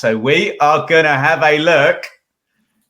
So we are going to have a look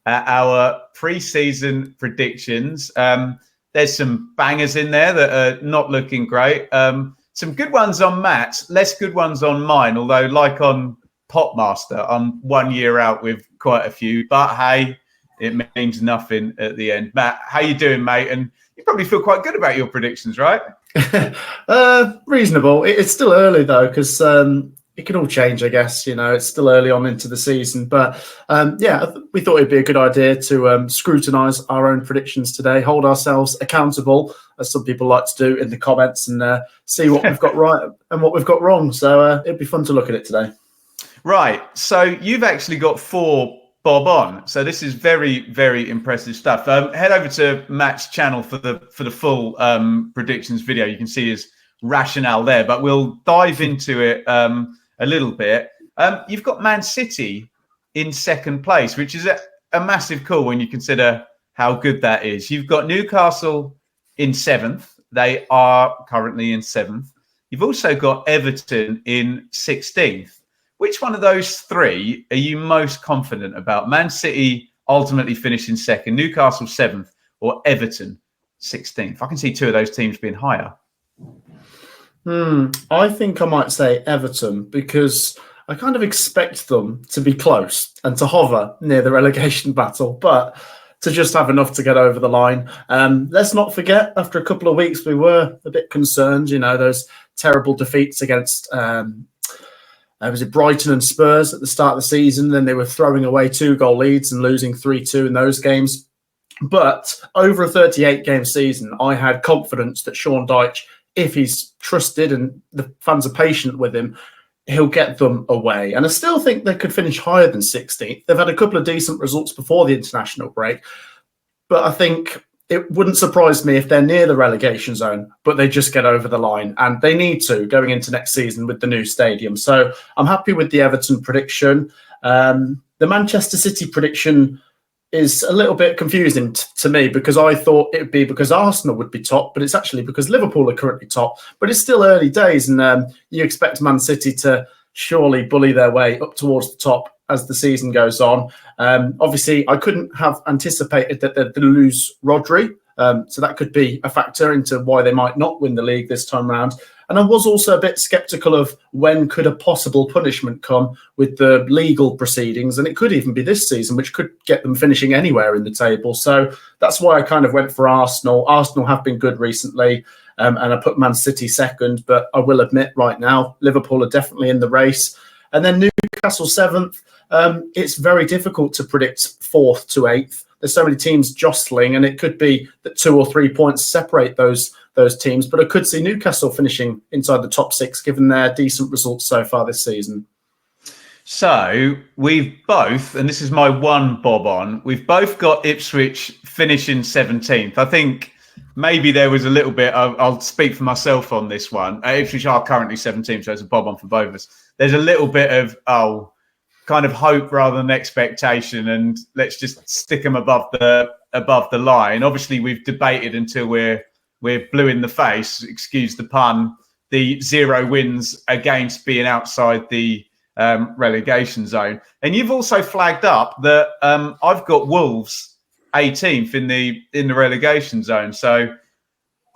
at our pre-season predictions. There's some bangers in there that are not looking great. Some good ones on Matt's, less good ones on mine, although like on Popmaster, I'm 1 year out with quite a few. But hey, it means nothing at the end. Matt, how you doing, mate? And you probably feel quite good about your predictions, right? Reasonable. It's still early, though, because it can all change, I guess. It's still early on into the season. But we thought it'd be a good idea to scrutinise our own predictions today, hold ourselves accountable, as some people like to do in the comments, and see what we've got right and what we've got wrong. So it'd be fun to look at it today. Right. So you've actually got 4 bob on. So this is very, very impressive stuff. Head over to Matt's channel for the full predictions video. You can see his rationale there, but we'll dive into it a little bit. You've got Man City in second place, which is a massive call when you consider how good that is. You've got Newcastle in 7th. They are currently in 7th. You've also got Everton in 16th. Which one of those 3 are you most confident about? Man City ultimately finishing 2nd, Newcastle 7th, or Everton 16th? I can see 2 of those teams being higher. I think I might say Everton, because I kind of expect them to be close and to hover near the relegation battle, but to just have enough to get over the line. Let's not forget, after a couple of weeks, we were a bit concerned, those terrible defeats against... was it Brighton and Spurs at the start of the season? Then they were throwing away 2-goal leads and losing 3-2 in those games. But over a 38-game season, I had confidence that Sean Dyche, if he's trusted and the fans are patient with him, he'll get them away. And I still think they could finish higher than 16th. They've had a couple of decent results before the international break. But I think it wouldn't surprise me if they're near the relegation zone, but they just get over the line. And they need to going into next season with the new stadium. So I'm happy with the Everton prediction. The Manchester City prediction is a little bit confusing to me, because I thought it would be because Arsenal would be top, but it's actually because Liverpool are currently top. But it's still early days, and you expect Man City to surely bully their way up towards the top as the season goes on. Obviously, I couldn't have anticipated that they'd lose Rodri, so that could be a factor into why they might not win the league this time round. And I was also a bit sceptical of when could a possible punishment come with the legal proceedings, and it could even be this season, which could get them finishing anywhere in the table. So that's why I kind of went for Arsenal. Arsenal have been good recently, and I put Man City second, but I will admit right now, Liverpool are definitely in the race. And then Newcastle 7th. It's very difficult to predict 4th to 8th. There's so many teams jostling, and it could be that 2 or 3 points separate those teams. But I could see Newcastle finishing inside the top 6, given their decent results so far this season. So we've both, and this is my 1 bob on, we've both got Ipswich finishing 17th. I think maybe there was a little bit, I'll speak for myself on this one. Ipswich are currently 17th, so it's a bob on for both of us. There's a little bit of, kind of hope rather than expectation, and let's just stick them above the line. Obviously, we've debated until we're blue in the face, excuse the pun, the 0 wins against being outside the relegation zone. And you've also flagged up that I've got Wolves 18th in the relegation zone. So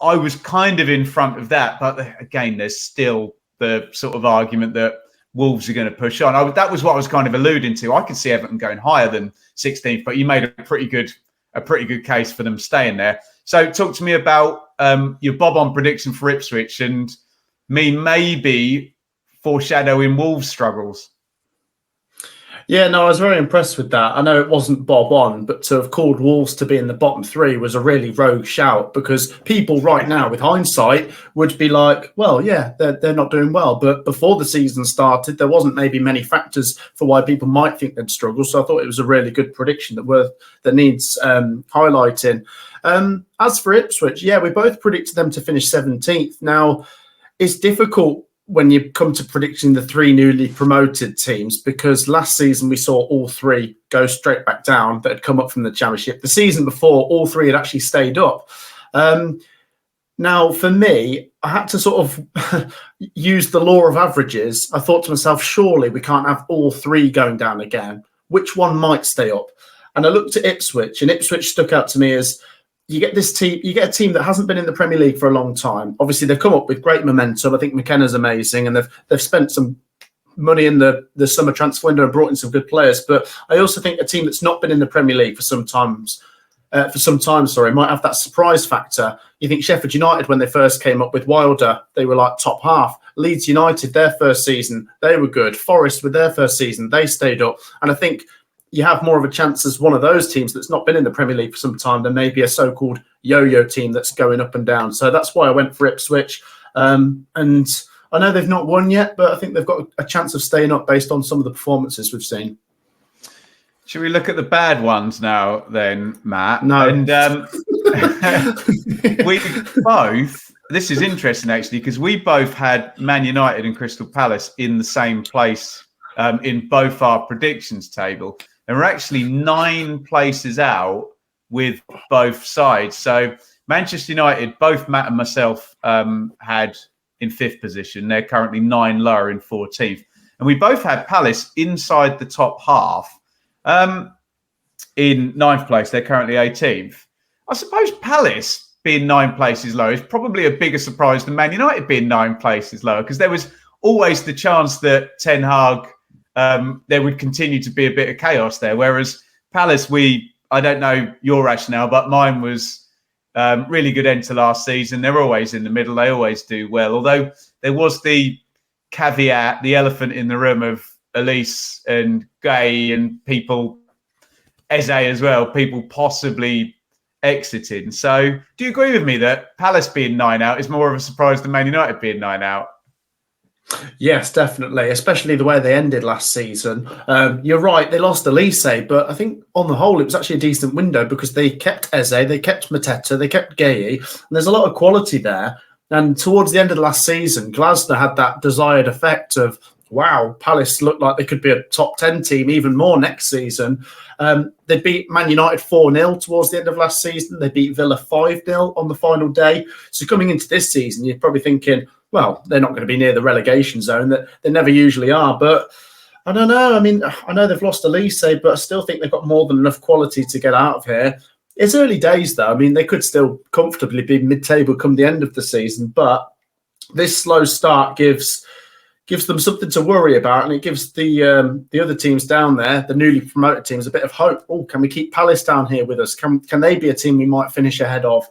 I was kind of in front of that, but again, there's still the sort of argument that Wolves are going to push on. That was what I was kind of alluding to. I could see Everton going higher than 16th, but you made a pretty good case for them staying there. So talk to me about your bob on prediction for Ipswich and me maybe foreshadowing Wolves' struggles. Yeah, no, I was very impressed with that. I know it wasn't bob on, but to have called Wolves to be in the bottom 3 was a really rogue shout, because people right now, with hindsight, would be like, well, yeah, they're not doing well. But before the season started, there wasn't maybe many factors for why people might think they'd struggle. So I thought it was a really good prediction that needs highlighting. As for Ipswich, yeah, we both predicted them to finish 17th. Now, it's difficult when you come to predicting the 3 newly promoted teams, because last season we saw all 3 go straight back down that had come up from the Championship. The season before, all 3 had actually stayed up. Now, for me, I had to sort of use the law of averages. I thought to myself, surely we can't have all three going down again. Which one might stay up? And I looked at Ipswich, and Ipswich stuck out to me as you get this team, you get a team that hasn't been in the Premier League for a long time. Obviously, they've come up with great momentum. I think McKenna's amazing, and they've spent some money in the summer transfer window and brought in some good players. But I also think a team that's not been in the Premier League for some time, might have that surprise factor. You think Sheffield United, when they first came up with Wilder, they were like top half. Leeds United, their first season, they were good. Forest, with their first season, they stayed up. And I think you have more of a chance as one of those teams that's not been in the Premier League for some time than maybe a so-called yo-yo team that's going up and down. So that's why I went for Ipswich. And I know they've not won yet, but I think they've got a chance of staying up based on some of the performances we've seen. Should we look at the bad ones now then, Matt? No. And we both, this is interesting actually, because we both had Man United and Crystal Palace in the same place in both our predictions table. And we're actually 9 places out with both sides. So Manchester United, both Matt and myself had in 5th position. They're currently 9 lower in 14th. And we both had Palace inside the top half. In 9th place, they're currently 18th. I suppose Palace being 9 places low is probably a bigger surprise than Man United being 9 places lower, because there was always the chance that Ten Hag, there would continue to be a bit of chaos there. Whereas Palace, I don't know your rationale, but mine was really good end to last season. They're always in the middle. They always do well. Although there was the caveat, the elephant in the room of Elise and Gay and people, Eze as well, people possibly exiting. So do you agree with me that Palace being 9 out is more of a surprise than Man United being 9 out? Yes, definitely, especially the way they ended last season. You're right, they lost Elise, but I think on the whole it was actually a decent window because they kept Eze, they kept Mateta, they kept Gay, and there's a lot of quality there. And towards the end of the last season, Glasner had that desired effect of, wow, Palace looked like they could be a top 10 team, even more next season. They beat Man United 4-0 towards the end of last season. They beat Villa 5-0 on the final day. So coming into this season, you're probably thinking, well, they're not going to be near the relegation zone. That they never usually are. But I don't know. I mean, I know they've lost Elise, but I still think they've got more than enough quality to get out of here. It's early days, though. I mean, they could still comfortably be mid-table come the end of the season. But this slow start gives them something to worry about, and it gives the other teams down there, the newly promoted teams, a bit of hope. Oh, can we keep Palace down here with us? Can they be a team we might finish ahead of?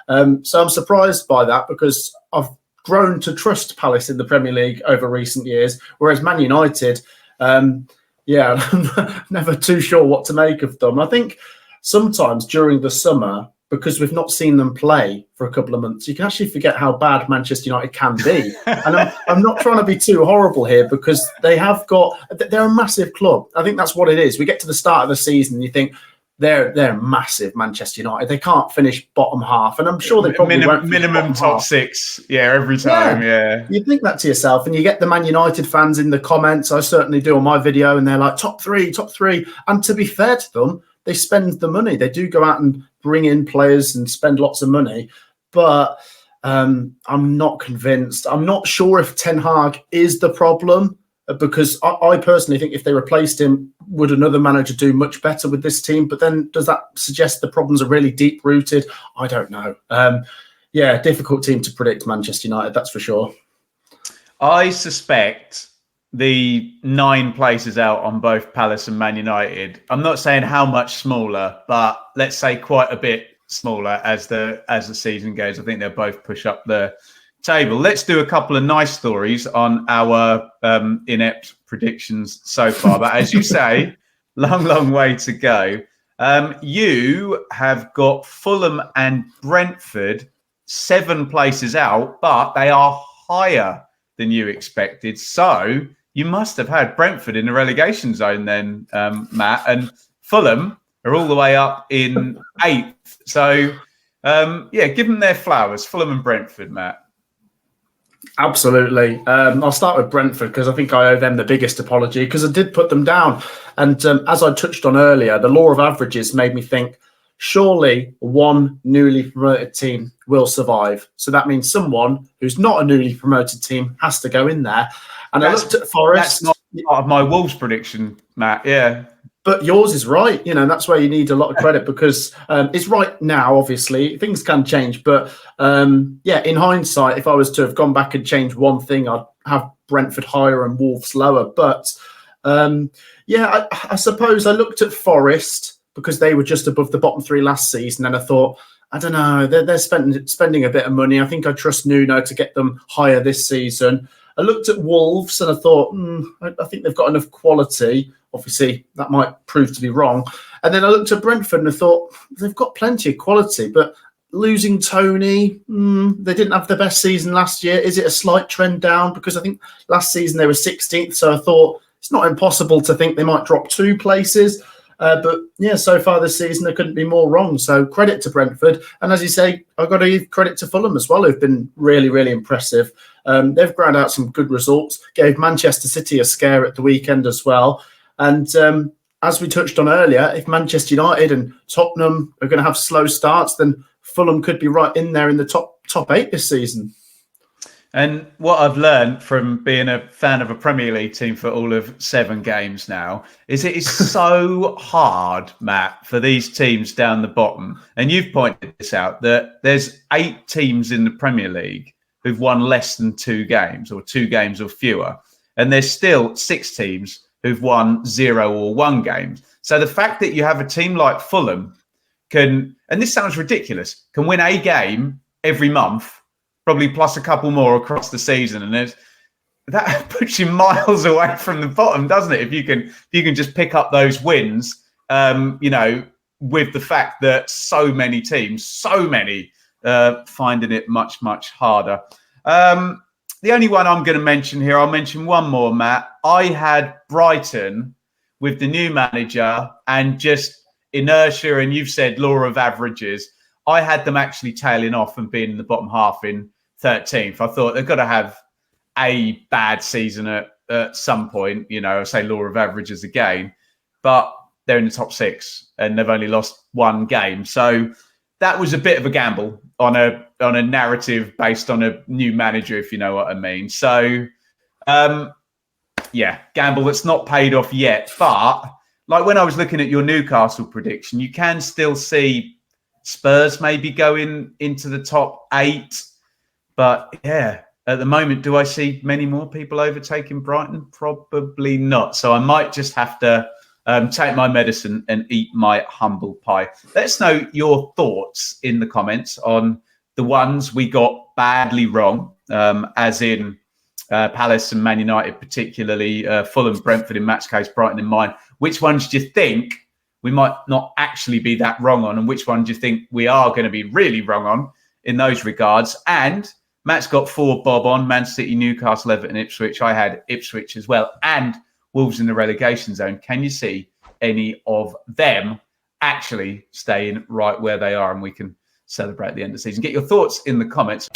So I'm surprised by that because I've grown to trust Palace in the Premier League over recent years, whereas Man United, I'm never too sure what to make of them. I think sometimes during the summer, because we've not seen them play for a couple of months, you can actually forget how bad Manchester United can be. And I'm not trying to be too horrible here because they're a massive club. I think that's what it is. We get to the start of the season and you think they're massive, Manchester United. They can't finish bottom half. And I'm sure they probably won't. Minimum top half. 6. Yeah, every time. Yeah. You think that to yourself, and you get the Man United fans in the comments. I certainly do on my video, and they're like, top three. And to be fair to them, they spend the money. They do go out and bring in players and spend lots of money. But I'm not convinced. I'm not sure if Ten Hag is the problem, because I personally think if they replaced him, would another manager do much better with this team? But then does that suggest the problems are really deep-rooted? I don't know. Difficult team to predict, Manchester United, that's for sure. I suspect the 9 places out on both Palace and Man United, I'm not saying how much smaller, but let's say quite a bit smaller as the season goes. I think they'll both push up the table. Let's do a couple of nice stories on our inept predictions so far. But as you say, long way to go. You have got Fulham and Brentford 7 places out, but they are higher than you expected. So you must have had Brentford in the relegation zone then, Matt. And Fulham are all the way up in 8th. So, give them their flowers, Fulham and Brentford, Matt. Absolutely. I'll start with Brentford because I think I owe them the biggest apology because I did put them down. And as I touched on earlier, the law of averages made me think, surely one newly promoted team will survive. So that means someone who's not a newly promoted team has to go in there. And I looked at Forest. That's not part of my Wolves prediction, Matt. Yeah. But yours is right. That's where you need a lot of credit because it's right now, obviously. Things can change. But in hindsight, if I was to have gone back and changed one thing, I'd have Brentford higher and Wolves lower. But I suppose I looked at Forest because they were just above the bottom three last season. And I thought, I don't know, they're spending a bit of money. I think I trust Nuno to get them higher this season. I looked at Wolves and I thought, I think they've got enough quality. Obviously, that might prove to be wrong. And then I looked at Brentford and I thought, they've got plenty of quality, but losing Tony, they didn't have the best season last year. Is it a slight trend down? Because I think last season they were 16th. So I thought it's not impossible to think they might drop 2 places. But so far this season, they couldn't be more wrong. So credit to Brentford. And as you say, I've got to give credit to Fulham as well, who've been really, really impressive. They've ground out some good results, gave Manchester City a scare at the weekend as well. And as we touched on earlier, if Manchester United and Tottenham are going to have slow starts, then Fulham could be right in there in the top 8 this season. And what I've learned from being a fan of a Premier League team for all of 7 games now is it is so hard, Matt, for these teams down the bottom. And you've pointed this out, that there's 8 teams in the Premier League who've won less than 2 games or 2 games or fewer. And there's still 6 teams who've won 0 or 1 games. So the fact that you have a team like Fulham can, and this sounds ridiculous, can win a game every month, probably plus a couple more across the season, and that puts you miles away from the bottom, doesn't it? If you can just pick up those wins, with the fact that so many teams, finding it much, much harder. The only one I'm going to mention here, I'll mention one more, Matt. I had Brighton with the new manager and just inertia, and you've said law of averages. I had them actually tailing off and being in the bottom half in 13th. I thought they've got to have a bad season at some point. I say law of averages again, but they're in the top 6 and they've only lost 1 game. So that was a bit of a gamble on a narrative based on a new manager, if you know what I mean. So, gamble that's not paid off yet. But like when I was looking at your Newcastle prediction, you can still see Spurs maybe going into the top 8. But at the moment, do I see many more people overtaking Brighton? Probably not. So I might just have to take my medicine and eat my humble pie. Let us know your thoughts in the comments on the ones we got badly wrong, as in Palace and Man United, particularly Fulham, Brentford in Matt's case, Brighton in mine. Which ones do you think we might not actually be that wrong on, and which one do you think we are going to be really wrong on in those regards? And Matt's got 4 bob on: Man City, Newcastle, Everton, Ipswich. I had Ipswich as well, and Wolves in the relegation zone. Can you see any of them actually staying right where they are, and we can celebrate the end of the season? Get your thoughts in the comments.